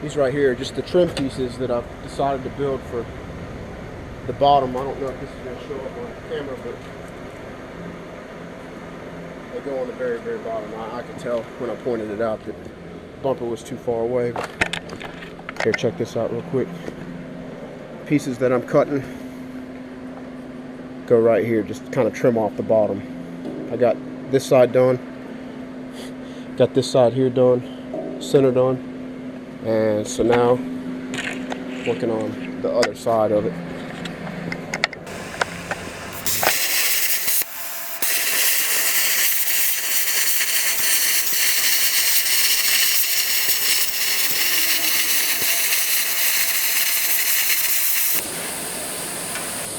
These right here are just the trim pieces that I've decided to build for the bottom. I don't know if this is going to show up on camera, but they go on the very, very bottom. I could tell when I pointed it out that the bumper was too far away. Here, check this out real quick. Pieces that I'm cutting go right here, just kind of trim off the bottom. I got this side done, got this side here done, center done, and so now working on the other side of it.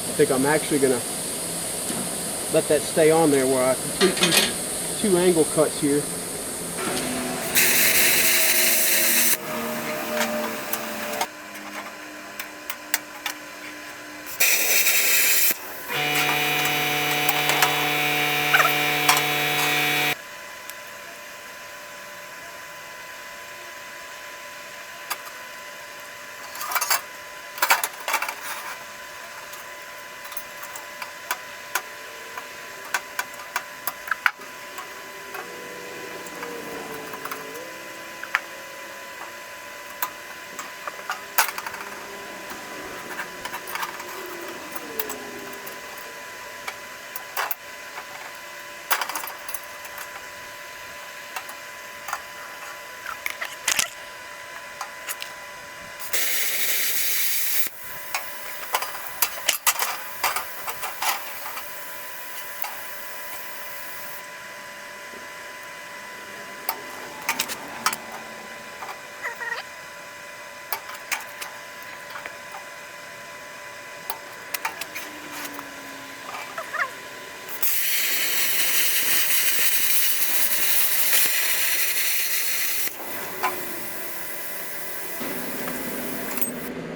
I think I'm actually gonna let that stay on there where I complete these two angle cuts here.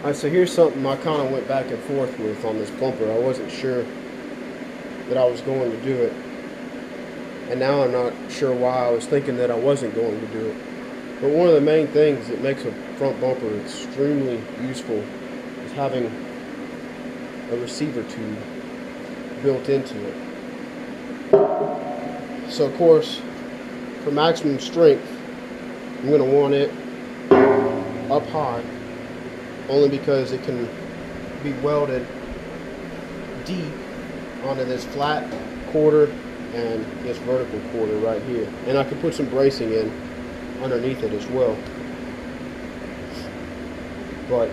Alright, so here's something I kind of went back and forth with on this bumper. I wasn't sure that I was going to do it, and now I'm not sure why I was thinking that I wasn't going to do it. But one of the main things that makes a front bumper extremely useful is having a receiver tube built into it. So of course, for maximum strength, I'm going to want it up high, only because it can be welded deep onto this flat quarter and this vertical quarter right here. And I can put some bracing in underneath it as well. But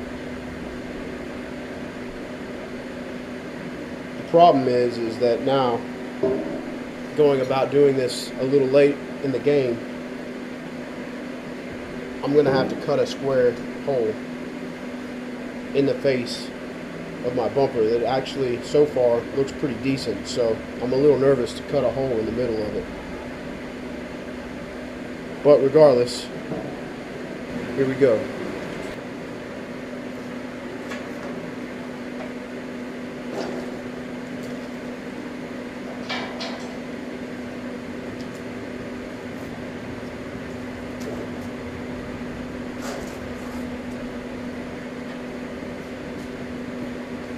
the problem is that now, going about doing this a little late in the game, I'm going to have to cut a square hole in the face of my bumper that actually so far looks pretty decent, so I'm a little nervous to cut a hole in the middle of it. But regardless, here we go.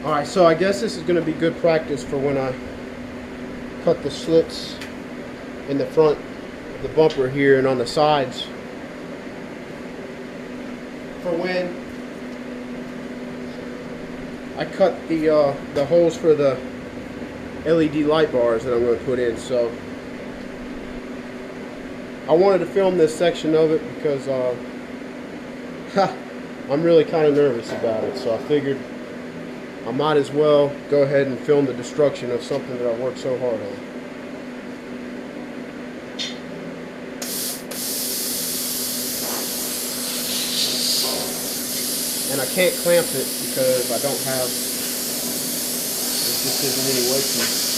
Alright, so I guess this is going to be good practice for when I cut the slits in the front of the bumper here and on the sides. For when I cut the holes for the LED light bars that I'm going to put in. So I wanted to film this section of it because I'm really kind of nervous about it, so I figured I might as well go ahead and film the destruction of something that I worked so hard on. And I can't clamp it because I don't have, there just isn't any way to.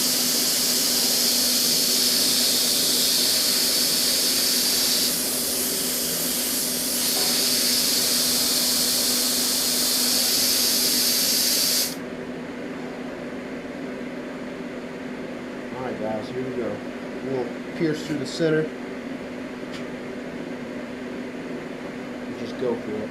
Alright guys, here we go. We're going to pierce through the center. Just go for it.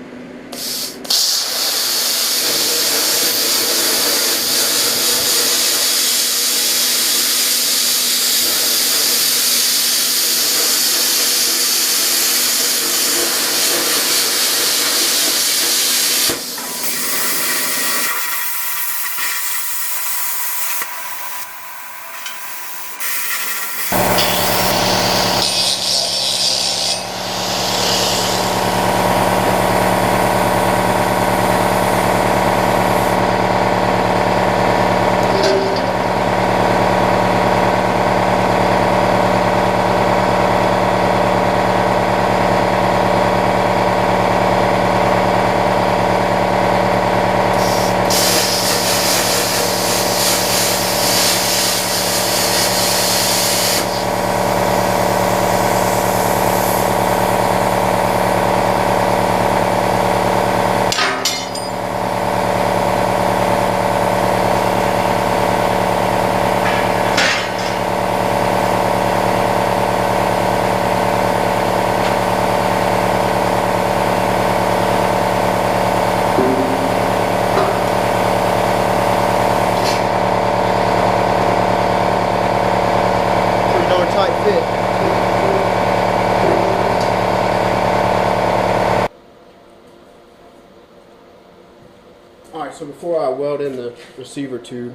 Alright, so before I weld in the receiver tube,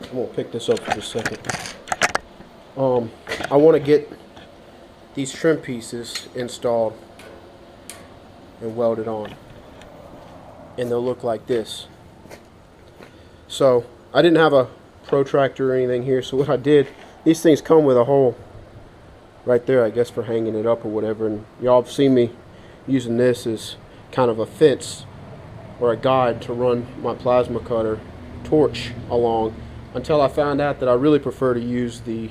I'm going to pick this up for just a second. I want to get these trim pieces installed and welded on. And they'll look like this. So, I didn't have a protractor or anything here, so what I did, these things come with a hole right there, I guess, for hanging it up or whatever. And y'all have seen me using this as kind of a fence or a guide to run my plasma cutter torch along, until I found out that I really prefer to use the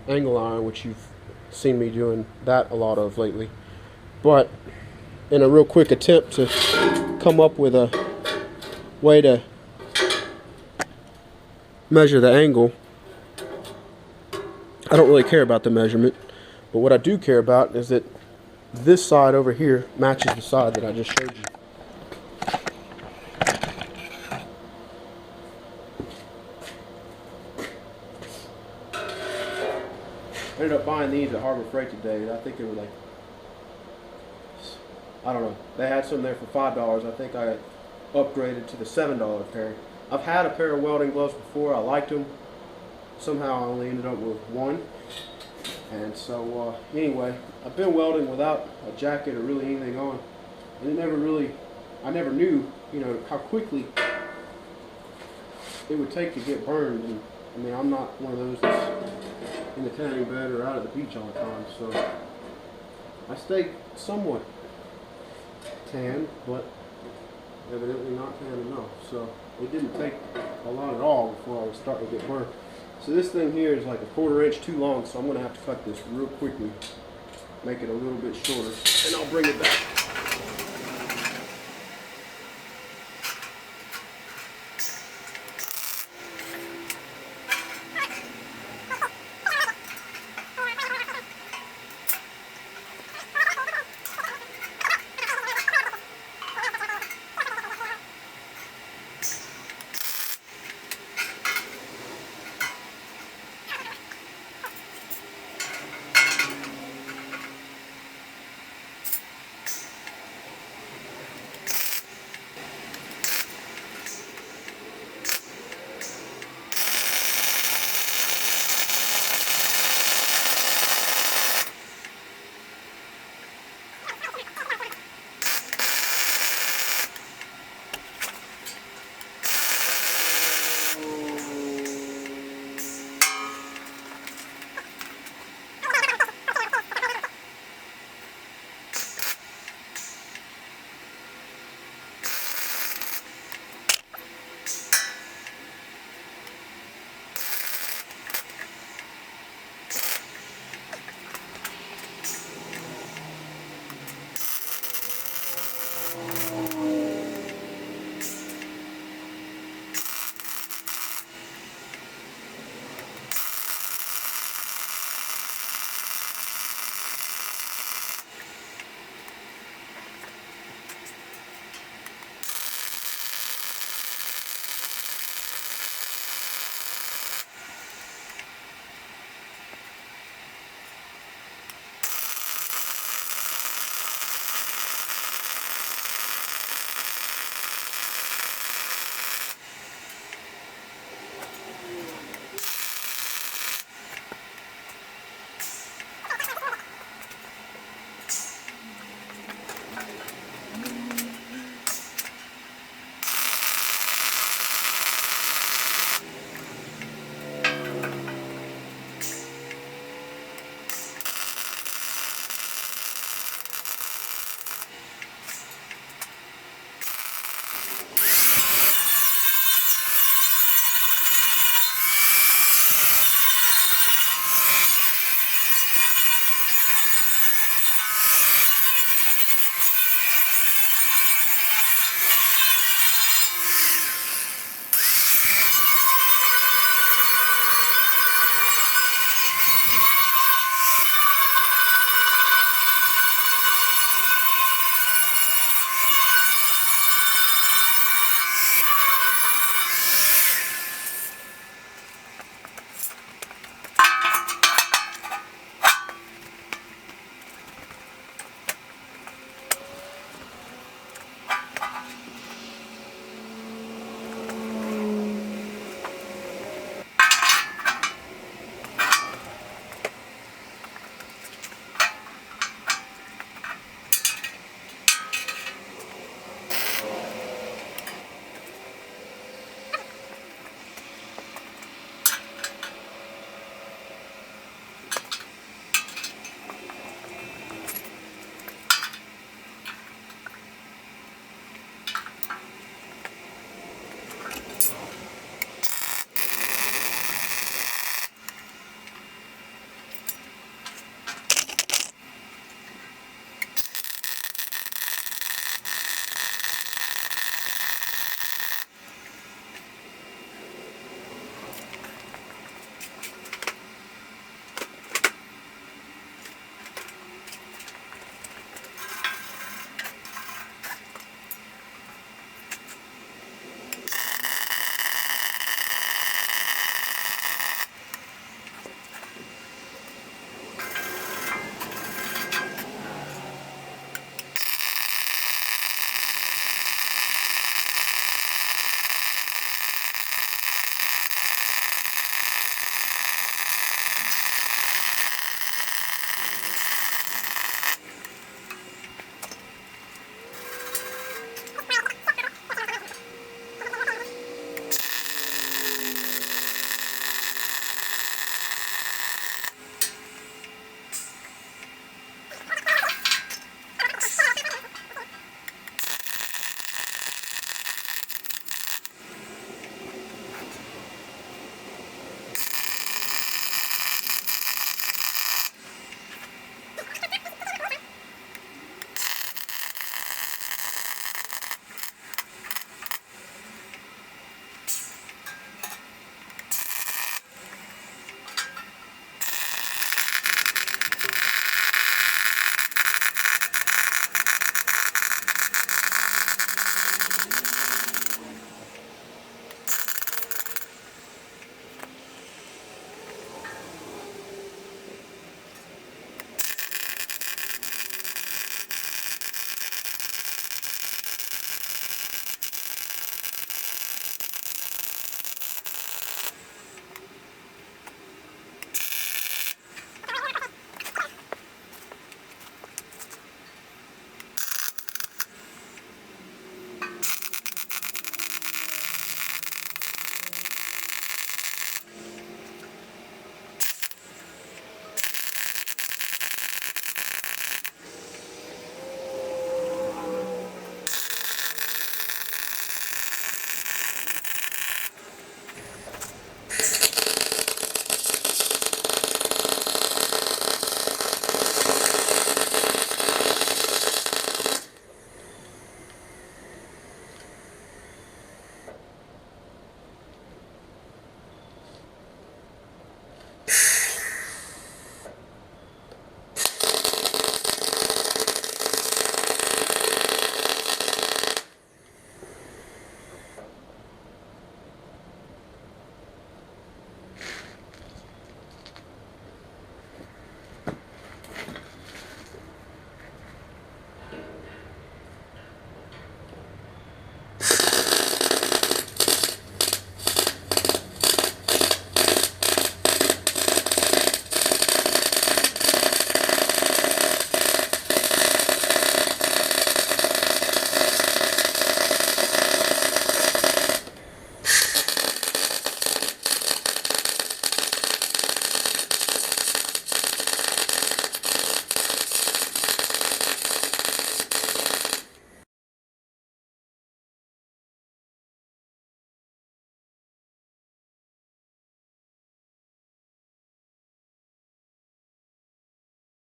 angle iron, which you've seen me doing that a lot of lately. But in a real quick attempt to come up with a way to measure the angle, I don't really care about the measurement, but what I do care about is that this side over here matches the side that I just showed you. I ended up buying these at Harbor Freight today. I think they were like, I don't know, they had some there for $5. I think I upgraded to the $7 pair. I've had a pair of welding gloves before. I liked them. Somehow I only ended up with one. And so anyway, I've been welding without a jacket or really anything on. And I never knew, you know, how quickly it would take to get burned. And I mean, I'm not one of those that's in the tanning bed or out at the beach all the time, so I stay somewhat tan, but evidently not tan enough. So it didn't take a lot at all before I was starting to get burnt. So this thing here is like 1/4 inch too long, so I'm going to have to cut this real quickly, make it a little bit shorter, and I'll bring it back.